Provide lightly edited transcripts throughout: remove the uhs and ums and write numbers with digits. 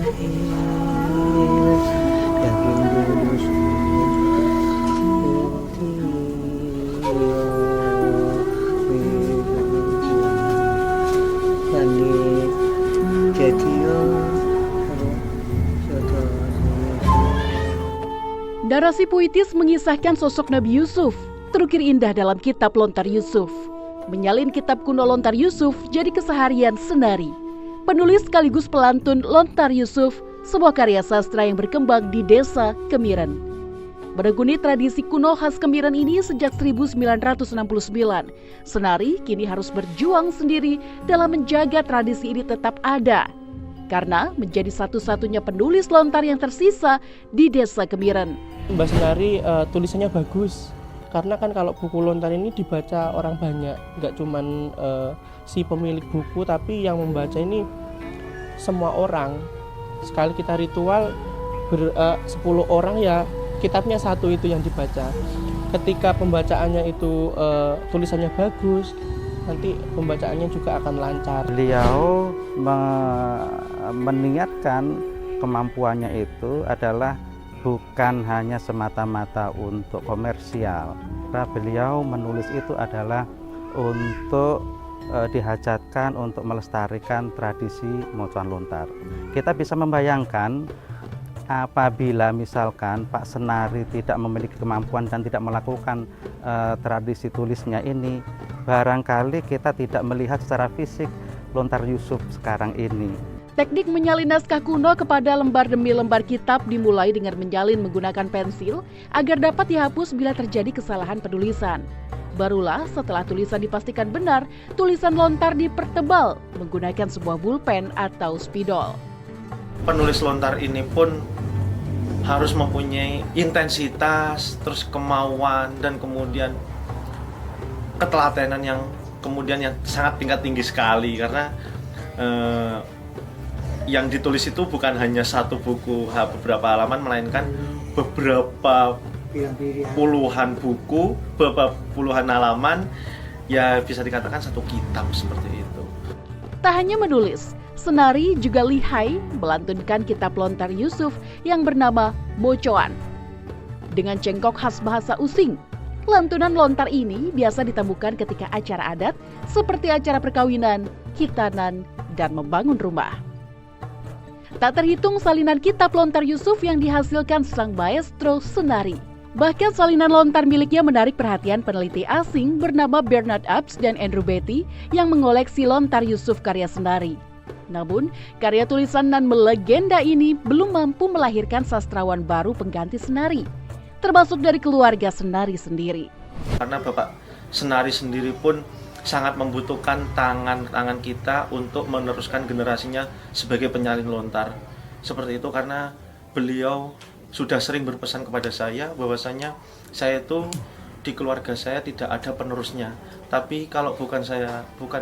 Narasi puitis mengisahkan sosok Nabi Yusuf, terukir indah dalam kitab Lontar Yusuf. Menyalin kitab kuno Lontar Yusuf jadi keseharian Senari. Penulis sekaligus pelantun Lontar Yusuf, sebuah karya sastra yang berkembang di desa Kemiren. Menekuni tradisi kuno khas Kemiren ini sejak 1969, Senari kini harus berjuang sendiri dalam menjaga tradisi ini tetap ada. Karena menjadi satu-satunya penulis lontar yang tersisa di desa Kemiren. Mbak Senari tulisannya bagus, karena kan kalau buku lontar ini dibaca orang banyak, nggak cuman si pemilik buku, tapi yang membaca ini semua orang. Sekali kita ritual 10 orang ya kitabnya satu itu yang dibaca. Ketika pembacaannya itu tulisannya bagus, nanti pembacaannya juga akan lancar. Beliau meniatkan kemampuannya itu adalah bukan hanya semata-mata untuk komersial. Beliau menulis itu adalah untuk dihajatkan untuk melestarikan tradisi mocoan lontar. Kita bisa membayangkan apabila misalkan Pak Senari tidak memiliki kemampuan dan tidak melakukan tradisi tulisnya ini, barangkali kita tidak melihat secara fisik Lontar Yusuf sekarang ini. Teknik menyalin naskah kuno kepada lembar demi lembar kitab dimulai dengan menyalin menggunakan pensil agar dapat dihapus bila terjadi kesalahan penulisan. Barulah setelah tulisan dipastikan benar, tulisan lontar dipertebal menggunakan sebuah pulpen atau spidol. Penulis lontar ini pun harus mempunyai intensitas, terus kemauan, dan kemudian ketelatenan yang sangat tingkat tinggi sekali, karena yang ditulis itu bukan hanya satu buku beberapa halaman, melainkan beberapa puluhan buku, beberapa puluhan halaman, ya bisa dikatakan satu kitab seperti itu. Tak hanya menulis, Senari juga lihai melantunkan kitab Lontar Yusuf yang bernama Mocoan. Dengan cengkok khas bahasa Using, lantunan lontar ini biasa ditemukan ketika acara adat seperti acara perkawinan, khitanan, dan membangun rumah. Tak terhitung salinan kitab Lontar Yusuf yang dihasilkan sang maestro Senari. Bahkan salinan lontar miliknya menarik perhatian peneliti asing bernama Bernard Apps dan Andrew Beatty yang mengoleksi Lontar Yusuf karya Senari. Namun, karya tulisan nan melegenda ini belum mampu melahirkan sastrawan baru pengganti Senari, termasuk dari keluarga Senari sendiri. Karena Bapak Senari sendiri pun sangat membutuhkan tangan kita untuk meneruskan generasinya sebagai penyalin lontar. Seperti itu karena beliau sudah sering berpesan kepada saya bahwasanya saya itu di keluarga saya tidak ada penerusnya. Tapi kalau bukan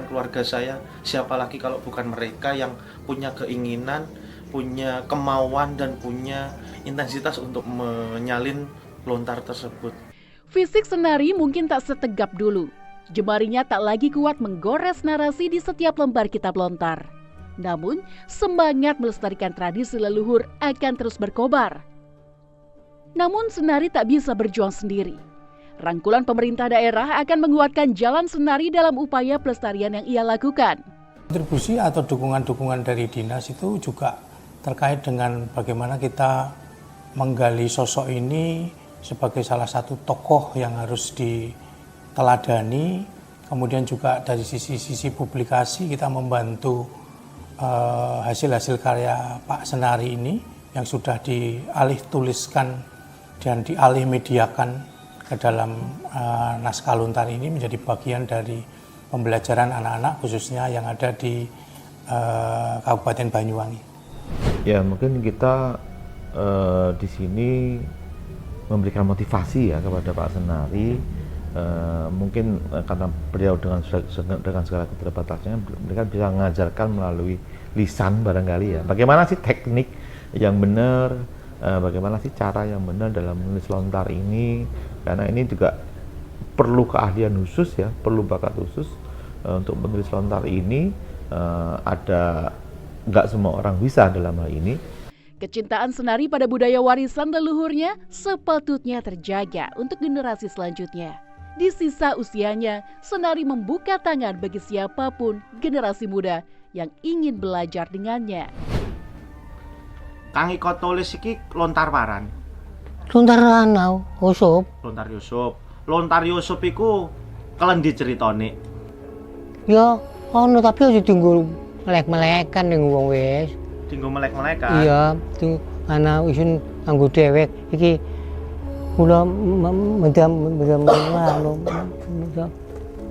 keluarga saya, siapa lagi kalau bukan mereka yang punya keinginan, punya kemauan, dan punya intensitas untuk menyalin lontar tersebut. Fisik Senari mungkin tak setegap dulu. Jemarinya tak lagi kuat menggores narasi di setiap lembar kitab lontar. Namun, semangat melestarikan tradisi leluhur akan terus berkobar. Namun, Senari tak bisa berjuang sendiri. Rangkulan pemerintah daerah akan menguatkan jalan Senari dalam upaya pelestarian yang ia lakukan. Kontribusi atau dukungan-dukungan dari dinas itu juga terkait dengan bagaimana kita menggali sosok ini sebagai salah satu tokoh yang harus diteladani. Kemudian juga dari sisi publikasi kita membantu hasil-hasil karya Pak Senari ini yang sudah dialih tuliskan dan dialih mediakan ke dalam naskah lontar ini menjadi bagian dari pembelajaran anak-anak khususnya yang ada di Kabupaten Banyuwangi. Ya mungkin kita di sini memberikan motivasi ya kepada Pak Senari. Mungkin karena beliau dengan segala keterbatasannya, beliau bisa mengajarkan melalui lisan barangkali ya. Bagaimana sih teknik yang benar, bagaimana sih cara yang benar dalam menulis lontar ini, karena ini juga perlu keahlian khusus ya, perlu bakat khusus untuk menulis lontar ini. Nggak semua orang bisa dalam hal ini. Kecintaan Senari pada budaya warisan leluhurnya sepatutnya terjaga untuk generasi selanjutnya. Di sisa usianya, Senari membuka tangan bagi siapapun generasi muda yang ingin belajar dengannya. Kang Iko tulis iki lontar waran. Lontar anau, Yusuf. Lontar Yusuf. Lontar Yusuf iku kelendi ceritane. Ya, ono tapi aja tinggal melek-melekan ning wong wis. Dinggo melek-melekan. Iya, itu ana isun anggo dhewek iki kula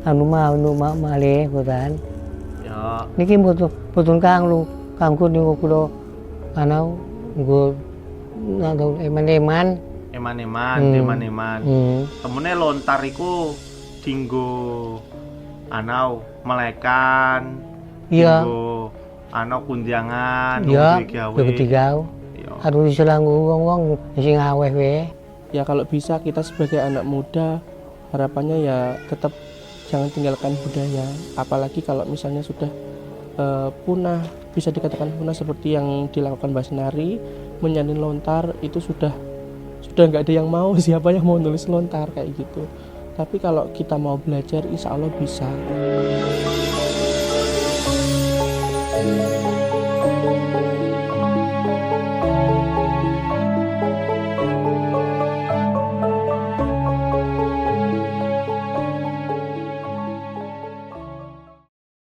anu malih boten. Ya, Niki mboten kanggo niku kula ana nggo nang eman-eman. eman-eman. Temene lontar iku dinggo anau melekan. Iya. Dinggo ana kundiangan, Iya, gawe. digawe. Iya. Harus selanggu wong-wong sing aweh wae. Ya kalau bisa kita sebagai anak muda harapannya ya tetap jangan tinggalkan budaya, apalagi kalau misalnya sudah punah, bisa dikatakan punah seperti yang dilakukan Mbak Senari menyanyi lontar, itu sudah nggak ada yang mau, siapa yang mau nulis lontar kayak gitu. Tapi kalau kita mau belajar insya Allah bisa.